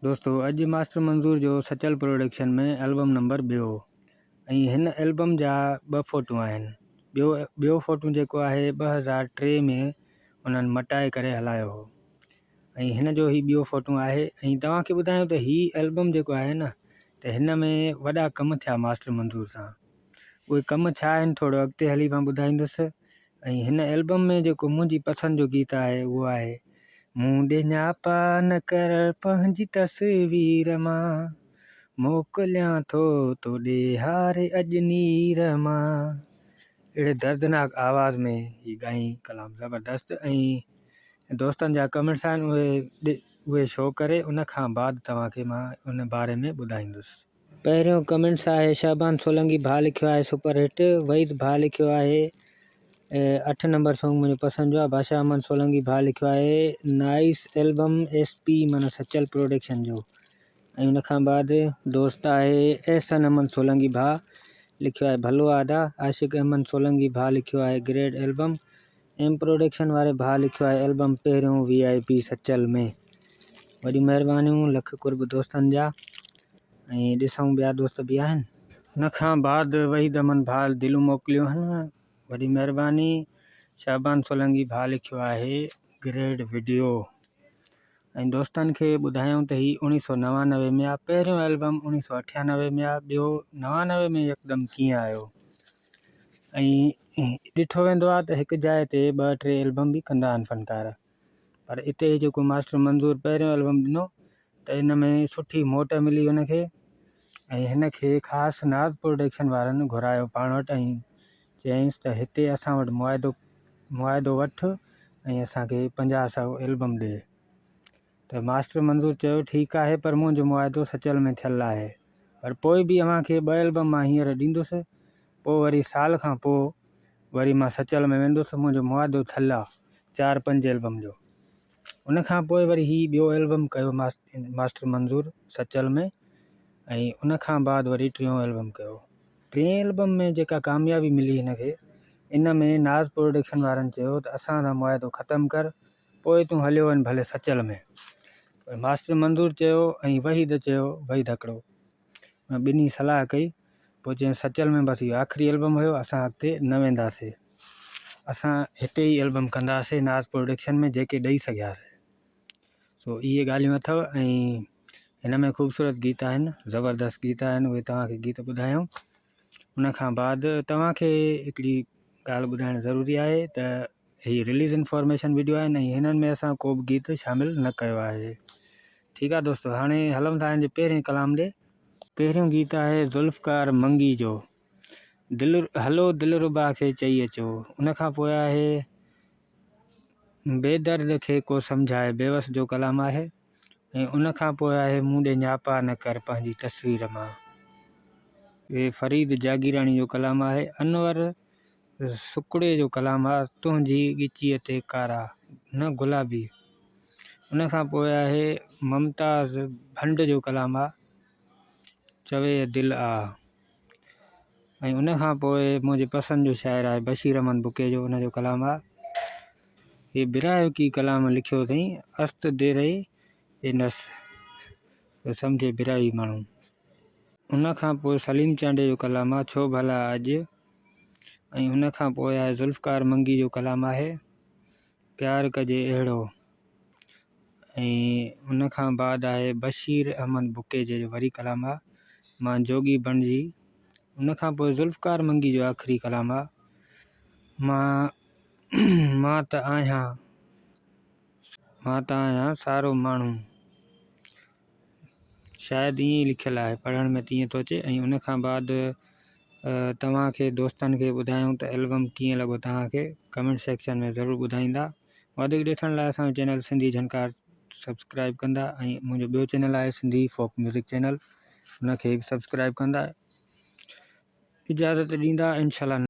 दोस्तों अॼु मास्टर मंज़ूर जो सचल प्रोडक्शन में एल्बम नंबर 2 ऐं हिन एल्बम जा 2 फ़ोटू आहिनि। ॿियो फ़ोटू जेको आहे 2003 में उन्हनि मटाए करे हलायो हो ऐं हिन जो ही ॿियो फ़ोटू आहे। ऐं तव्हांखे ॿुधायूं त ही एल्बम जेको आहे न त हिन में वॾा कम थिया मास्टर मंज़ूर सां। उहे कम छा आहिनि थोरो अॻिते हली मां ॿुधाईंदुसि। ऐं हिन एल्बम में जेको मुंहिंजी पसंदि जो गीत आहे उहो आहे मूं ॾिञा पा न कर पंहिंजी तस्वीर मां मोकिलियां थो तोॾे हारे अॼु नीर मां। अहिड़े दर्दनाक आवाज़ में ही ॻाई कलाम ज़बरदस्त। ऐं दोस्तनि जा कमेंट्स आहिनि उहे शो करे उन खां बाद तव्हांखे मां उन बारे में ॿुधाईंदुसि। पहिरियों कमेंट्स आहे शाहबान सोलंकी भाउ लिखियो आहे सुपर हिट। वहीद भाउ लिखियो आहे 8 नंबर सॉन्ग मुंहिंजो पसंदि जो आहे। बादशाह अहमद सोलंकी भाउ लिखियो आहे नाइस एल्बम SP माना सचल प्रोडक्शन जो। ऐं उन खां बाद दोस्त आहे एहसन अहमद सोलंकी भाउ लिखियो आहे भलो आदा। आशिक़ अहमद सोलंकी भाउ लिखियो आहे ग्रेट एल्बम। M प्रोडक्शन वारे भाउ लिखियो आहे एल्बम पहिरियों VIP सचल में। वॾी महिरबानियूं लख कुर्ब दोस्तनि जा। ऐं ॾिसूं ॿिया दोस्त बि आहिनि। उन खां बाद वहीद अहमद भाउ दिलूं मोकिलियूं आहिनि, वॾी महिरबानी। शाहबान सोलंकी भाउ लिखियो आहे ग्रेट वीडियो। ऐं दोस्तनि खे ॿुधायूं त ही 1999 में आहे। पहिरियों एल्बम 1998 में आहे। ॿियो 99 में यकदमि कीअं आयो। ऐं ॾिठो वेंदो आहे त हिकु जाइ ते 2-3 एल्बम बि कंदा आहिनि फ़नकार, पर हिते जेको मास्टर मंज़ूर पहिरियों एल्बम ॾिनो त इन में सुठी मोट मिली हुनखे। ऐं हिन खे ख़ासि नाज़ प्रोडक्शन वारनि घुरायो पाण वटि ऐं चयईंसि त हिते असां वटि मुआइदो वठि ऐं असांखे 50-100 एल्बम ॾे। त मास्टर मंज़ूर चयो ठीकु आहे, पर मुंहिंजो मुआइदो सचल में थियलु आहे, पर पोइ बि अव्हांखे 2 एल्बम मां हींअर ॾींदुसि। पोइ वरी साल खां पोइ वरी मां सचल में वेंदुसि। मुंहिंजो मुआइदो थियलु आहे 4-5 एल्बम जो। उन खां पोइ वरी ही ॿियो एल्बम कयो मास्टर मंज़ूर सचल में। ऐं उन खां बाद वरी 3 एल्बम कयो। 3 एल्बम में जेका कामयाबी मिली हिनखे, इन में नाज़ प्रोडक्शन वारनि चयो त असांजा मुआइदो ख़तमु कर, पोइ तूं हलियो वञ भले सचल में। मास्टर मंज़ूर चयो ऐं वहीद चयो, वहीद हिकिड़ो, ॿिन्ही सलाह कई। पोइ चयूं सचल में बसि इहो आख़िरी एल्बम हुयो, असां अॻिते न वेंदासीं, असां हिते ई एल्बम कंदासीं नाज़ प्रोडक्शन में जेके ॾेई सघियासीं। सो इहे ॻाल्हियूं अथव। ऐं हिन में ख़ूबसूरत गीत आहिनि, ज़बरदस्त गीत आहिनि, उहे तव्हांखे गीत ॿुधायूं। उन खां बाद तव्हांखे हिकिड़ी ॻाल्हि ॿुधाइणु ज़रूरी आहे त हीअ रिलीज़ इंफॉर्मेशन वीडियो आहे ऐं हिननि में असां को बि गीत शामिलु न कयो आहे। ठीकु आहे दोस्तों, हाणे हलूं था हिन जे पहिरें कलाम ॾे। पहिरियों गीत आहे ज़ुल्फ़कार मंगी जो हलो दिलरुबा खे चई अचो। उन खां पोइ आहे बेदर्द खे को सम्झाए बेवस जो कलाम आहे। ऐं उन खां पोइ आहे मूं ॾे न्यापा न कर पंहिंजी तस्वीर मां। फरीद जागीराणी जो कलाम आहे। अनवर सुकड़े जो कलाम आहे तुंहिंजी ॻिचीअ ते कारा न गुलाबी। उन खां पोइ आहे मुमताज़ भंड जो कलाम आहे चवे दिलि आ। ऐं उन खां पोइ मुंहिंजे पसंदि जो शाइर आहे बशीर अहमद बुके जो, उन जो कलाम आहे हे बिरायो की कलाम लिखियो अथई अस्त दे रही ए नस सम्झे बिराई माण्हू। उन खां पोइ सलीम चांडे जो कलाम आहे छो भला अॼु। ऐं उन खां पोइ आहे ज़ुल्फ़कार मंगी जो कलाम आहे प्यार कजे अहिड़ो। ऐं उन खां बाद आहे बशीर अहमद बुके जो वरी कलाम आहे मां जोगी बणिजी। उन खां पोइ ज़ुल्फ़कार मंगी जो आख़िरी कलाम आहे मां त आहियां सारो माण्हू। शायदि ईअं ई लिखियलु आहे, पढ़ण में तीअं थो अचे। ऐं उन खां बाद तव्हांखे दोस्तनि खे ॿुधायूं त एल्बम कीअं लॻो, तव्हांखे कमेंट सेक्शन में ज़रूरु ॿुधाईंदा। वधीक ॾिसण लाइ असांजो चैनल सिंधी झनकार सब्सक्राइब कंदा। ऐं मुंहिंजो ॿियो चैनल आहे सिंधी फोक म्यूज़िक चैनल, उनखे बि सब्सक्राइब कंदा। इजाज़त ॾींदा इंशाअल्लाह।